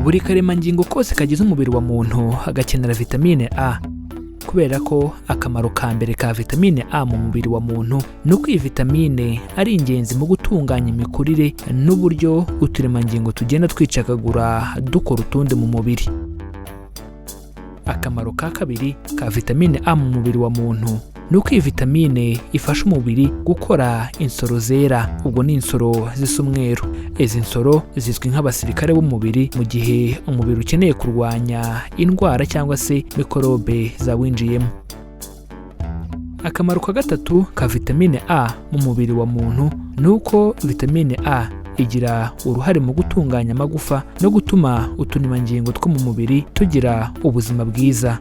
buri karemangingo kose kagize umubiri wa muntu gakenera vitamine A, kubera ko akamaro ka mbere ka vitamine A mu mubiri wa muntu ni uko iyi vitamine ari ingenzi mu gutunganya imikurire n'uburyo uturemangingo tugenda twicakagura dukora utundi mu mubiri. Akamaro ka kabiri ka vitamine A mu mubiri wa muntu ni uko iyi vitamine ifasha umubiri gukora insoro zera, ubwo ni insoro zisa umweru. Izi nsoro zizwi nk'abasirikare b'umubiri mu gihe umubiri ukeneye kurwanya indwara cyangwa se mikorobe zawinjiyemo. Akamaro ka gatatu ka vitamine A mu mubiri wa muntu ni uko vitamine A igira uruhare mu gutunganya amagufa no gutuma uturemangingo two mu mubiri tugira ubuzima bwiza.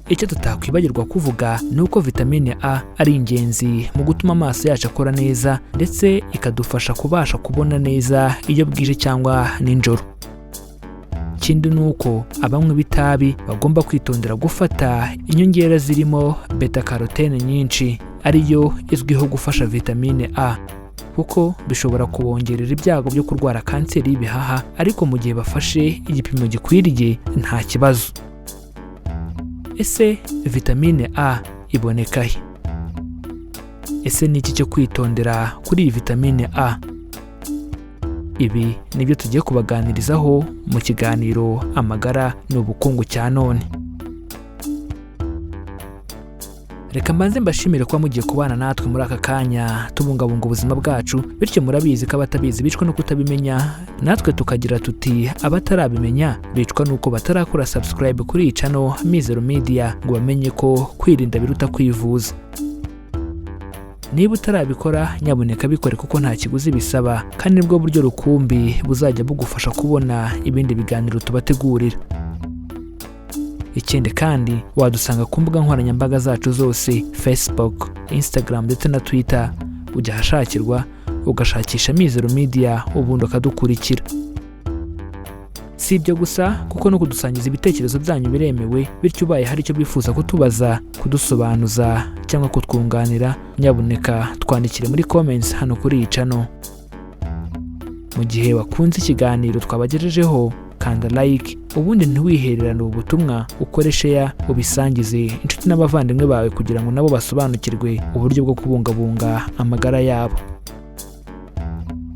Icyo tutakwibagirwa kuvuga ni uko vitamine A ari ingenzi mu gutuma amaso yacu akora neza ndetse ikadufasha kubasha kubona neza iyo bwije cyangwa nijoro. Ikindi ni uko abanywi b'itabi bagomba kwitondera gufata inyongera zirimo beta carotene nyinshi, ariyo izwiho gufasha vitamine A, kuko bishobora kubongerera ibyago byo kurwara kanseri y'ibihaha, ariko mu gihe bafashe igipimo gikwiriye nta kibazo. Ese vitamine A iboneka he? Ese ni iki cyo kwitondera kuri iyi vitamine A? Ibi nibyo tugiye kubaganirizaho mu kiganiro Amagara n'Ubukungu cya none. Reka mbanze mbashimire kuba mugiye kubana natwe muri aka kanya tubungabunga ubuzima bwacu, bityo murabizi ko abatabizi bicwa no kutabimenya, natwe tukagira tuti abatarabimenya bicwa nuko batarakora subscribe kuri iyi channel Mizero Media ngo bamenye ko kwirinda biruta kwivuza. Niba utarabikora nyabuneka bikore kuko nta kiguzi bisaba, kandi nibwo buryo rukumbi buzajya bugufasha kubona ibindi biganiro tubategurira. Ikindi kandi wadusanga ku mbuga nkoranyambaga zacu zose, Facebook, Instagram ndetse na Twitter, ujya ahashakirwa ugashakisha Mizero Media ubundi ukadukurikira. Si ibyo gusa kuko no kudusangiza ibitekerezo byanyu biremewe, bityo ubaye hari icyo bifuza kutubaza, kudusobanuza cyangwa kutwunganira, nyabuneka twandikire muri comments hano kuri iyi channel. Mu gihe wakunze ikiganiro twabagejejeho, kanda like, ubundi ntiwihererane ubutumwa, ukore share, ubisangize inshuti n'abavandimwe bawe kugira ngo nabo basobanukirwe uburyo bwo kubungabunga amagara yabo.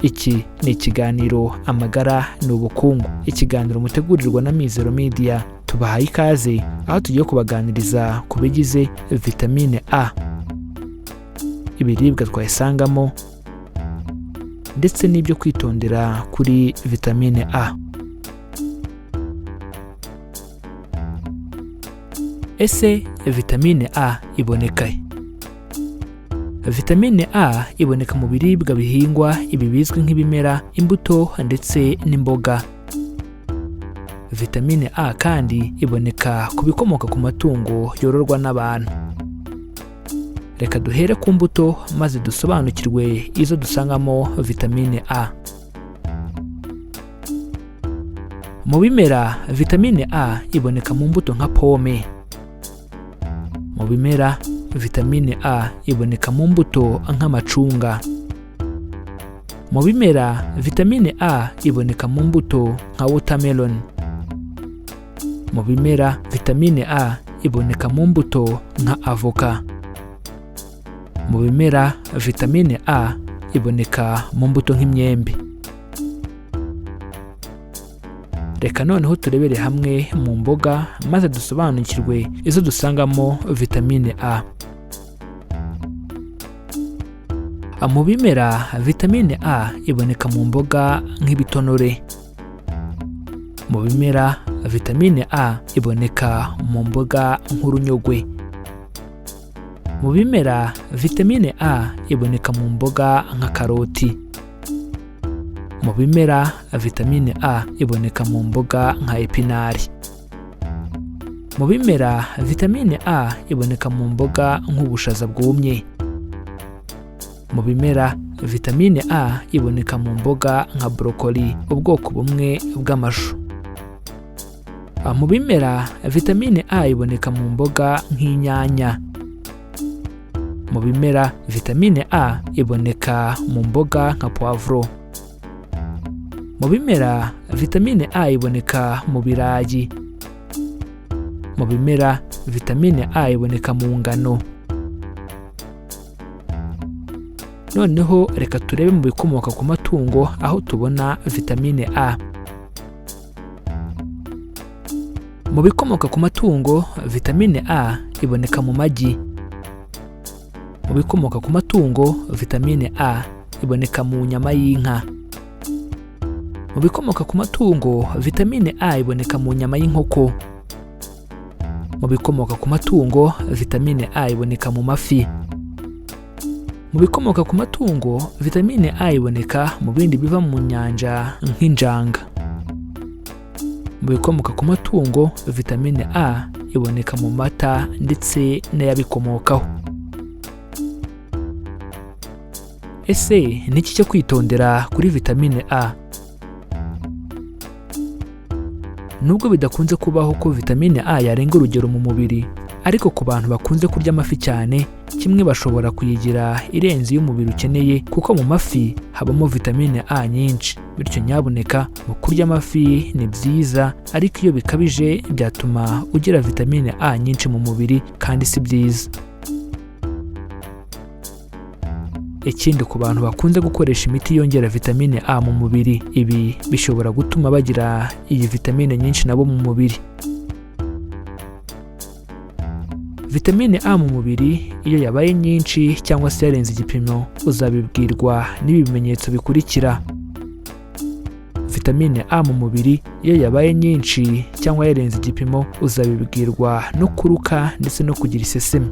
Iki ni ikiganiro Amagara n'Ubukungu, ikiganiro mutegurirwa na Mizero Media. Tubahaye ikaze aho tugiye kubaganiriza ku bigize vitamine A, ibiribwa twayisangamo ndetse n'ibyo kwitondera kuri vitamine A. Ese vitamine A iboneka he? Vitamine A iboneka mu biribwa bihingwa, ibi bizwi nk'ibimera, imbuto ndetse n'imboga. Vitamine A kandi iboneka ku bikomoka ku matungo yororwa n'abantu. Reka duhere ku mbuto maze dusobanukirwe izo dusangamo vitamine A. Mu bimera, vitamine A iboneka mu mbuto nka pome. Mu bimera, vitamine A iboneka mu mbuto nk'amacunga. Mu bimera, vitamine A iboneka mu mbuto nka watermelon. Mu bimera, vitamine A iboneka mu mbuto nka avoka. Mu bimera, vitamine A iboneka mu mbuto nk'imyembe. Reka noneho turebere hamwe mu mboga maze dusobanukirwe izo dusangamo vitamine A. Mu bimera, vitamine A iboneka mu mboga nk'ibitonore. Mu bimera, vitamine A iboneka mu mboga nk'urunyogwe. Mu bimera, vitamine A iboneka mu mboga nka karoti. Mu bimera, vitamine A iboneka mu mboga nka epinari. Mu bimera, vitamine A iboneka mu mboga nk'ubushaza bwumye. Mu bimera, vitamine A iboneka mu mboga nka brokoli, ubwoko bumwe bw'amashu. Mu bimera, vitamine A iboneka mu mboga nk'inyanya. Mu bimera, vitamine A iboneka mu mboga nka poivro. Mu bimera vitamine A iboneka mu birayi. Mu bimera vitamine A iboneka mu ngano. Noneho reka turebe mu bikomoka ku matungo aho tubona vitamine A. Mu bikomoka ku matungo vitamine A iboneka mu magi. Mu bikomoka ku matungo vitamine A iboneka mu nyama y'inka. Mu bikomoka ku matungo vitamine A iboneka mu nyama y'inkoko. Mu bikomoka ku matungo vitamine A iboneka mu mafi. Mu bikomoka ku matungo vitamine A iboneka mu bindi biva mu nyanja nk'injanga. Mu bikomoka ku matungo vitamine A iboneka mu mata ndetse n'ayabikomokaho. Ese ni iki cyo kwitondera kuri vitamine A? Nubwo bidakunze kubaho ko vitamine A yarenga urugero mu mubiri, ariko ku bantu bakunze kurya amafi cyane, kimwe bashobora kuyigira irenze iyo umubiri ukeneye, kuko mu mafi habamo vitamine A nyinshi. Bityo nyabuneka mu kurya amafi ni byiza, ariko iyo bikabije byatuma ugira vitamine A nyinshi mu mubiri kandi si byiza. Ikindi, ku bantu bakunze gukoresha imiti yongera vitamine A mu mubiri, ibi bishobora gutuma bagira iyi vitamine nyinshi nabo mu mubiri. Vitamine A mu mubiri iyo yabaye nyinshi cyangwa se yarenze igipimo, uzabibwirwa n'ibi bimenyetso bikurikira. Vitamine A mu mubiri iyo yabaye nyinshi cyangwa yarenze igipimo, uzabibwirwa no kuruka ndetse no kugira iseseme.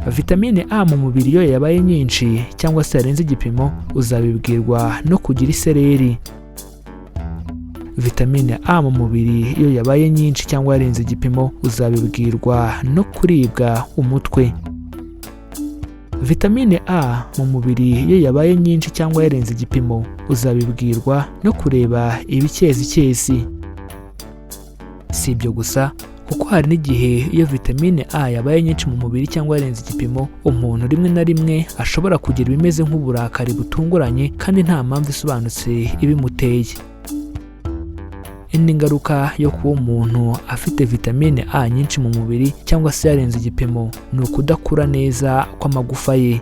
Vitamine A mu mubiri iyo yabaye nyinshi cyangwa se yarenze igipimo, uzabibwirwa no kugira isereri. Vitamine A mu mubiri iyo yabaye nyinshi cyangwa yarenze igipimo, uzabibwirwa no kuribwa umutwe. Vitamine A mu mubiri iyo yabaye nyinshi cyangwa yarenze igipimo, uzabibwirwa no kureba ibikezikezi. Si ibyo gusa, kuko hari n'igihe iyo vitamine A yabaye nyinshi mu mubiri cyangwa yarenze igipimo, umuntu rimwe na rimwe ashobora kugira ibimeze nk'uburakari butunguranye kandi nta mpamvu isobanutse ibimuteye. Indi ngaruka yo kuba umuntu afite vitamine A nyinshi mu mubiri cyangwa se yarenze igipimo ni ukudakura neza kw'amagufa ye.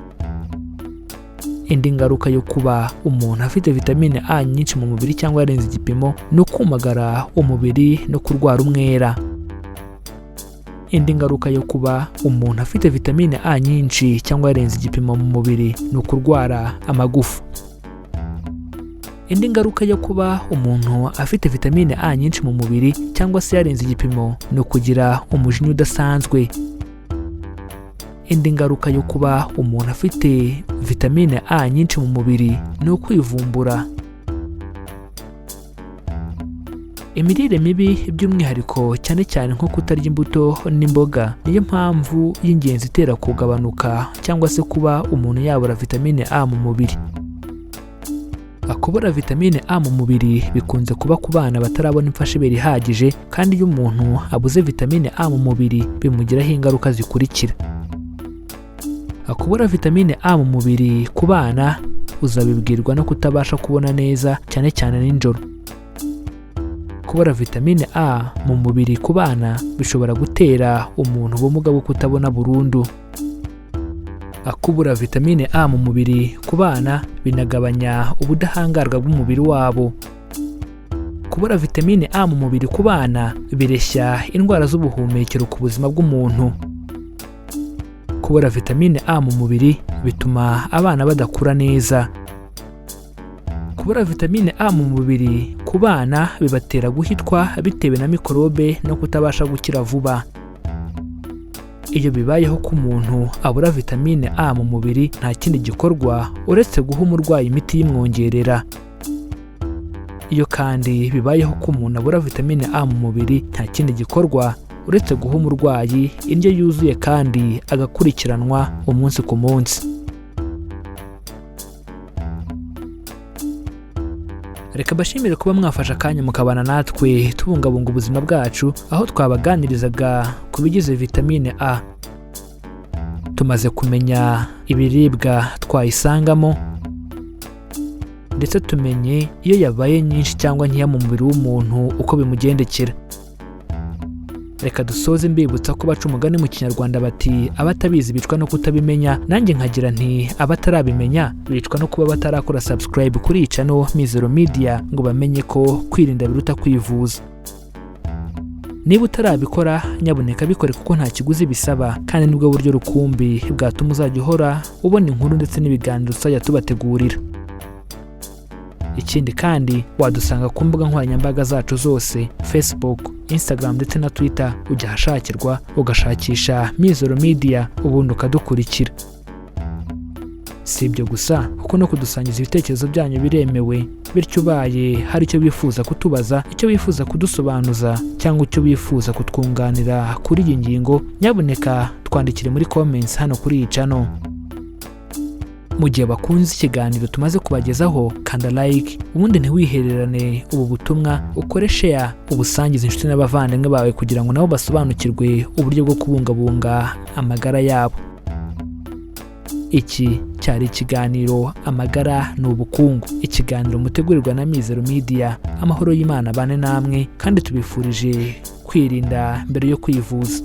Indi ngaruka yo kuba umuntu afite vitamine A nyinshi mu mubiri cyangwa yarenze igipimo ni ukumagara umubiri no kurwara umwera. Indi ngaruka yo kuba umuntu afite vitamine A nyinshi cyangwa yarenze igipimo mu mubiri ni ukurwara amagufa. Indi ngaruka yo kuba umuntu afite vitamine A nyinshi mu mubiri cyangwa se yarenze igipimo ni ukugira umujinya udasanzwe. Indi ngaruka yo kuba umuntu afite vitamine A nyinshi mu mubiri ni ukwivumbura. Imirire mibi by'umwihariko cyane cyane nko kutarya imbuto n'imboga niyo mpamvu y'ingenzi itera kugabanuka cyangwa se kuba umuntu yabura vitamine A mu mubiri. Kubura vitamine A mu mubiri bikunze kuba ku bana batarabona imfashabere ihagije, kandi iyo umuntu abuze vitamine A mu mubiri bimugiraho ingaruka zikurikira. Kubura vitamine A mu mubiri ku bana uzabibwirwa no kutabasha kubona neza cyane cyane nijoro. Kubura vitamine A mu mubiri ku bana bishobora gutera umuntu ubumuga bwo kutabona burundu. Kubura vitamine A mu mubiri ku bana binagabanya ubudahangarwa bw'umubiri wabo. Kubura vitamine A mu mubiri ku bana bireshya indwara z'ubuhumekero ku buzima bw'umuntu. Kubura vitamine A mu mubiri bituma abana badakura neza. Kubura vitamine A mu mubiri ku bana bibatera guhitwa bitewe na mikorobe no kutabasha gukira vuba. Iyo bibayeho ko umuntu abura vitamine A mu mubiri, nta kindi gikorwa uretse guha umurwayi imiti y'imwongerera. Iyo kandi bibayeho ko umuntu abura vitamine A mu mubiri, nta kindi gikorwa uretse guha umurwayi indyo yuzuye kandi agakurikiranwa umunsi ku munsi. Reka bashimire kuba mwafashe akanya mukabana natwe tubungabunga ubuzima bwacu, aho twabaganirizaga ku bigize vitamine A. Tumaze kumenya ibiribwa twayisangamo, ndetse tumenye iyo yabaye nyinshi cyangwa nkeya mu mubiri w'umuntu uko bimugendekera. Reka dusoze mbibutsa ko baca umugani mu Kinyarwanda bati abatabizi bicwa no kutabimenya, nanjye nkagira nti abatarabimenya bicwa no kuba batarakora subscribe kuri iyi channel Mizero Media ngo bamenye ko kwirinda biruta kwivuza. Niba utarabikora nyabuneka bikore kuko nta kiguzi bisaba kandi nibwo buryo rukumbi bwatuma uzajya uhora ubona inkuru ndetse n'ibiganiro tuzajya tubategurira. Ikindi kandi wadusanga ku mbuga nkoranyambaga zacu zose, Facebook, Instagram ndetse na Twitter, ujya ahashakirwa ugashakisha Mizero Media ubundi ukadukurikira. Si ibyo gusa kuko no kudusangiza ibitekerezo byanyu biremewe, bityo ubaye hari icyo wifuza kutubaza, icyo wifuza kudusobanuza cyangwa icyo wifuza kutwunganira kuri iyi ngingo, nyabuneka twandikire muri comments hano kuri iyi channel. Mu gihe bakunze ikiganiro tumaze kubagezaho, kanda like, ubundi ntiwihererane ubu butumwa, ukore share, ubusangize inshuti n'abavandimwe bawe kugira ngo nabo basobanukirwe uburyo bwo kubungabunga amagara yabo. Iki cyari ikiganiro Amagara ni Ubukungu, ikiganiro mutegurirwa na Mizero Media. Amahoro y'Imana bane namwe kandi tubifurije kwirinda mbere yo kwivuza.